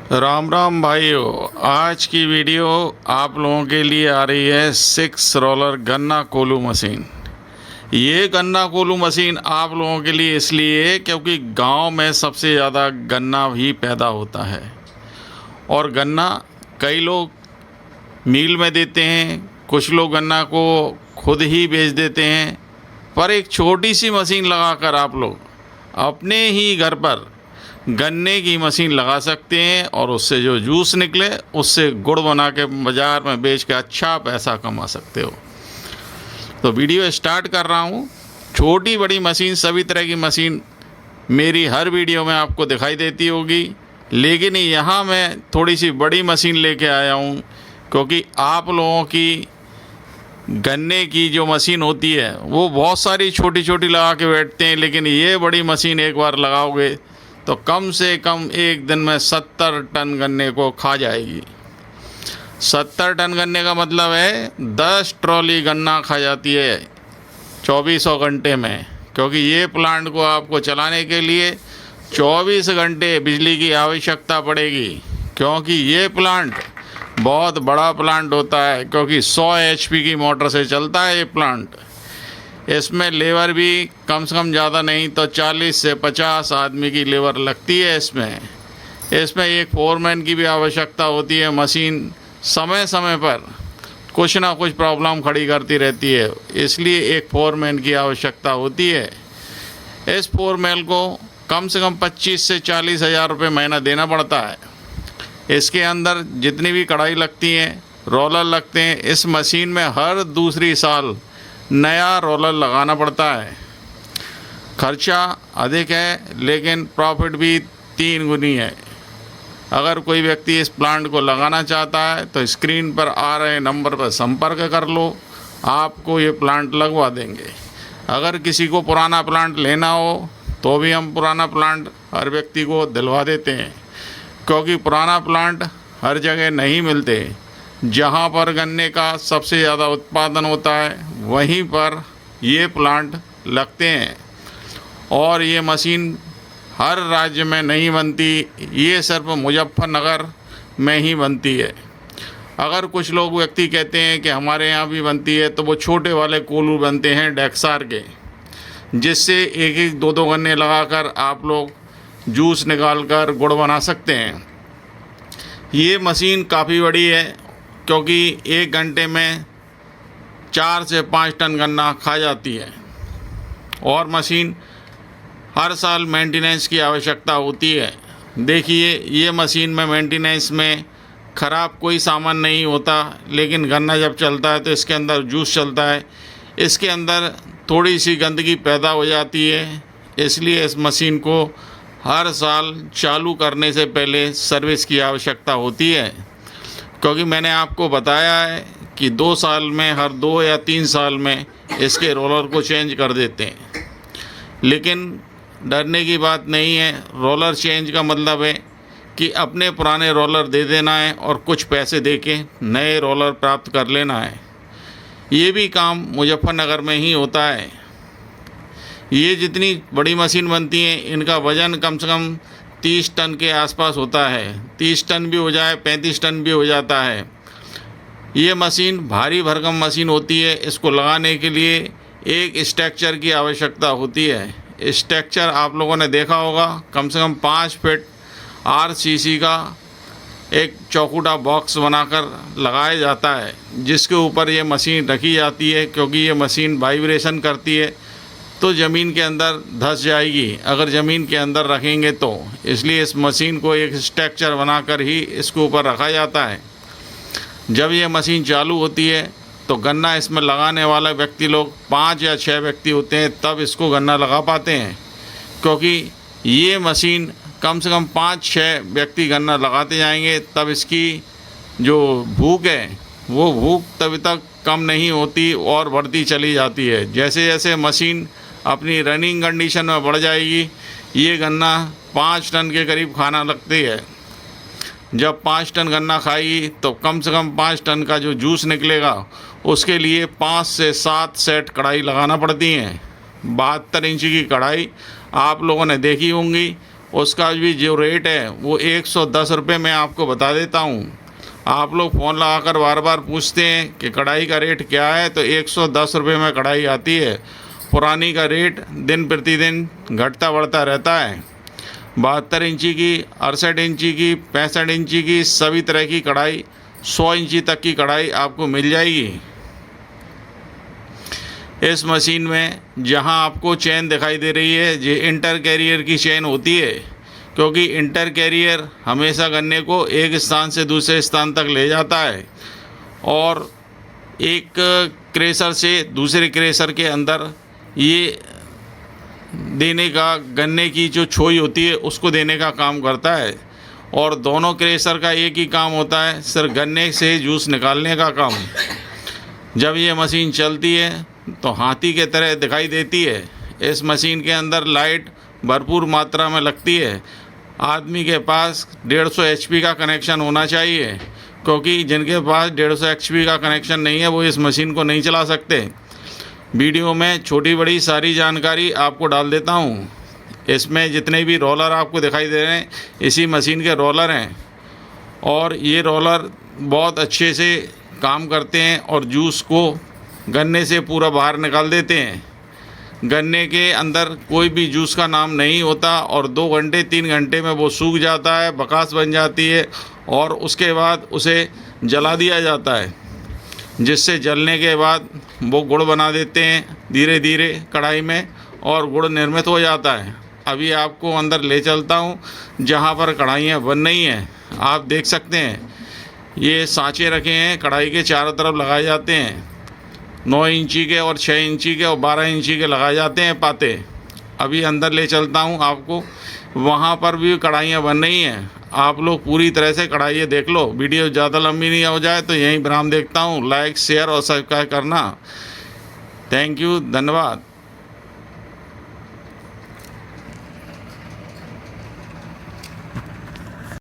राम राम भाइयों, आज की वीडियो आप लोगों के लिए आ रही है 6 रोलर गन्ना कोल्हू मशीन। ये गन्ना कोल्हू मशीन आप लोगों के लिए इसलिए क्योंकि गांव में सबसे ज़्यादा गन्ना ही पैदा होता है और गन्ना कई लोग मील में देते हैं, कुछ लोग गन्ना को खुद ही बेच देते हैं। पर एक छोटी सी मशीन लगाकर आप लोग अपने ही घर पर गन्ने की मशीन लगा सकते हैं और उससे जो जूस निकले उससे गुड़ बना के बाज़ार में बेच के अच्छा पैसा कमा सकते हो। तो वीडियो स्टार्ट कर रहा हूँ। छोटी बड़ी मशीन, सभी तरह की मशीन मेरी हर वीडियो में आपको दिखाई देती होगी, लेकिन यहाँ मैं थोड़ी सी बड़ी मशीन लेके आया हूँ क्योंकि आप लोगों की गन्ने की जो मशीन होती है वो बहुत सारी छोटी छोटी लगा के बैठते हैं, लेकिन ये बड़ी मशीन एक बार लगाओगे तो कम से कम एक दिन में 70 टन गन्ने को खा जाएगी। 70 टन गन्ने का मतलब है 10 ट्रॉली गन्ना खा जाती है 2400 घंटे में, क्योंकि ये प्लांट को आपको चलाने के लिए 24 घंटे बिजली की आवश्यकता पड़ेगी, क्योंकि ये प्लांट बहुत बड़ा प्लांट होता है, क्योंकि 100 HP की मोटर से चलता है ये प्लांट। इसमें लेबर भी कम से कम ज़्यादा नहीं तो 40 से 50 आदमी की लेबर लगती है। इसमें एक फोरमैन की भी आवश्यकता होती है। मशीन समय समय पर कुछ ना कुछ प्रॉब्लम खड़ी करती रहती है, इसलिए एक फोरमैन की आवश्यकता होती है। इस फोरमैन को कम से कम 25 से 40 हज़ार रुपये महीना देना पड़ता है। इसके अंदर जितनी भी कढ़ाई लगती हैं, रोलर लगते हैं, इस मशीन में हर दूसरी साल नया रोलर लगाना पड़ता है। खर्चा अधिक है लेकिन प्रॉफिट भी 3 गुनी है। अगर कोई व्यक्ति इस प्लांट को लगाना चाहता है तो स्क्रीन पर आ रहे नंबर पर संपर्क कर लो, आपको ये प्लांट लगवा देंगे। अगर किसी को पुराना प्लांट लेना हो तो भी हम पुराना प्लांट हर व्यक्ति को दिलवा देते हैं, क्योंकि पुराना प्लांट हर जगह नहीं मिलते। जहाँ पर गन्ने का सबसे ज़्यादा उत्पादन होता है वहीं पर ये प्लांट लगते हैं, और ये मशीन हर राज्य में नहीं बनती, ये सिर्फ मुजफ्फरनगर में ही बनती है। अगर कुछ लोग व्यक्ति कहते हैं कि हमारे यहाँ भी बनती है, तो वो छोटे वाले कोल्हू बनते हैं डेक्सार के, जिससे एक एक दो दो गन्ने लगाकर आप लोग जूस निकाल कर गुड़ बना सकते हैं। ये मशीन काफ़ी बड़ी है, क्योंकि 1 घंटे में 4 से 5 टन गन्ना खा जाती है, और मशीन हर साल मेंटेनेंस की आवश्यकता होती है। देखिए, ये मशीन में मेंटेनेंस में ख़राब कोई सामान नहीं होता, लेकिन गन्ना जब चलता है तो इसके अंदर जूस चलता है, इसके अंदर थोड़ी सी गंदगी पैदा हो जाती है। इसलिए इस मशीन को हर साल चालू करने से पहले सर्विस की आवश्यकता होती है, क्योंकि मैंने आपको बताया है कि 2 साल में, हर 2 या 3 साल में इसके रोलर को चेंज कर देते हैं। लेकिन डरने की बात नहीं है। रोलर चेंज का मतलब है कि अपने पुराने रोलर दे देना है और कुछ पैसे दे के नए रोलर प्राप्त कर लेना है। ये भी काम मुजफ्फरनगर में ही होता है। ये जितनी बड़ी मशीन बनती हैं, इनका वज़न कम से कम 30 टन के आसपास होता है। 30 टन भी हो जाए, 35 टन भी हो जाता है। ये मशीन भारी भरकम मशीन होती है। इसको लगाने के लिए एक स्ट्रक्चर की आवश्यकता होती है। स्ट्रक्चर आप लोगों ने देखा होगा, कम से कम 5 फीट RCC का एक चौखूटा बॉक्स बनाकर लगाया जाता है, जिसके ऊपर ये मशीन रखी जाती है, क्योंकि ये मशीन वाइब्रेशन करती है तो ज़मीन के अंदर धंस जाएगी अगर ज़मीन के अंदर रखेंगे तो। इसलिए इस मशीन को एक स्ट्रक्चर बनाकर ही इसके ऊपर रखा जाता है। जब ये मशीन चालू होती है तो गन्ना इसमें लगाने वाला व्यक्ति लोग 5 या 6 व्यक्ति होते हैं, तब इसको गन्ना लगा पाते हैं, क्योंकि ये मशीन कम से कम 5-6 व्यक्ति गन्ना लगाते जाएंगे, तब इसकी जो भूख है वो भूख तभी तक कम नहीं होती और बढ़ती चली जाती है। जैसे जैसे मशीन अपनी रनिंग कंडीशन में बढ़ जाएगी, ये गन्ना 5 टन के करीब खाना लगती है। जब 5 टन गन्ना खाएगी तो कम से कम 5 टन का जो जूस निकलेगा उसके लिए 5 से 7 सेट कढ़ाई लगाना पड़ती हैं। 72 इंच की कढ़ाई आप लोगों ने देखी होंगी, उसका भी जो रेट है वो 110 रुपये मैं आपको बता देता हूँ। आप लोग फ़ोन लगाकर बार बार पूछते हैं कि कढ़ाई का रेट क्या है, तो 110 रुपये में कढ़ाई आती है। पुरानी का रेट दिन प्रतिदिन घटता बढ़ता रहता है। 72 इंची की, 68 इंची की, 65 इंची की, सभी तरह की कढ़ाई, 100 इंची तक की कढ़ाई आपको मिल जाएगी। इस मशीन में जहां आपको चेन दिखाई दे रही है, ये इंटर कैरियर की चेन होती है, क्योंकि इंटर कैरियर हमेशा गन्ने को एक स्थान से दूसरे स्थान तक ले जाता है और एक क्रेशर से दूसरे क्रेशर के अंदर ये देने का, गन्ने की जो छोई होती है उसको देने का काम करता है। और दोनों क्रेशर का एक ही काम होता है, सिर्फ गन्ने से जूस निकालने का काम। जब ये मशीन चलती है तो हाथी के तरह दिखाई देती है। इस मशीन के अंदर लाइट भरपूर मात्रा में लगती है। आदमी के पास 150 HP का कनेक्शन होना चाहिए, क्योंकि जिनके पास 150 HP का कनेक्शन नहीं है वो इस मशीन को नहीं चला सकते। वीडियो में छोटी बड़ी सारी जानकारी आपको डाल देता हूँ। इसमें जितने भी रोलर आपको दिखाई दे रहे हैं इसी मशीन के रोलर हैं, और ये रोलर बहुत अच्छे से काम करते हैं और जूस को गन्ने से पूरा बाहर निकाल देते हैं। गन्ने के अंदर कोई भी जूस का नाम नहीं होता और 2 घंटे 3 घंटे में वो सूख जाता है, बकास बन जाती है और उसके बाद उसे जला दिया जाता है, जिससे जलने के बाद वो गुड़ बना देते हैं धीरे धीरे कढ़ाई में और गुड़ निर्मित हो जाता है। अभी आपको अंदर ले चलता हूँ जहाँ पर कढ़ाइयाँ बन रही हैं। आप देख सकते हैं ये सांचे रखे हैं, कढ़ाई के चारों तरफ लगाए जाते हैं। 9 इंची के और 6 इंची के और 12 इंची के लगाए जाते हैं पाते। अभी अंदर ले चलता हूँ आपको, वहाँ पर भी कढ़ाइयाँ बन रही हैं। आप लोग पूरी तरह से कढ़ाई देख लो। वीडियो ज़्यादा लंबी नहीं हो जाए तो यहीं विराम देखता हूँ। लाइक, शेयर और सब्सक्राइब करना। थैंक यू, धन्यवाद।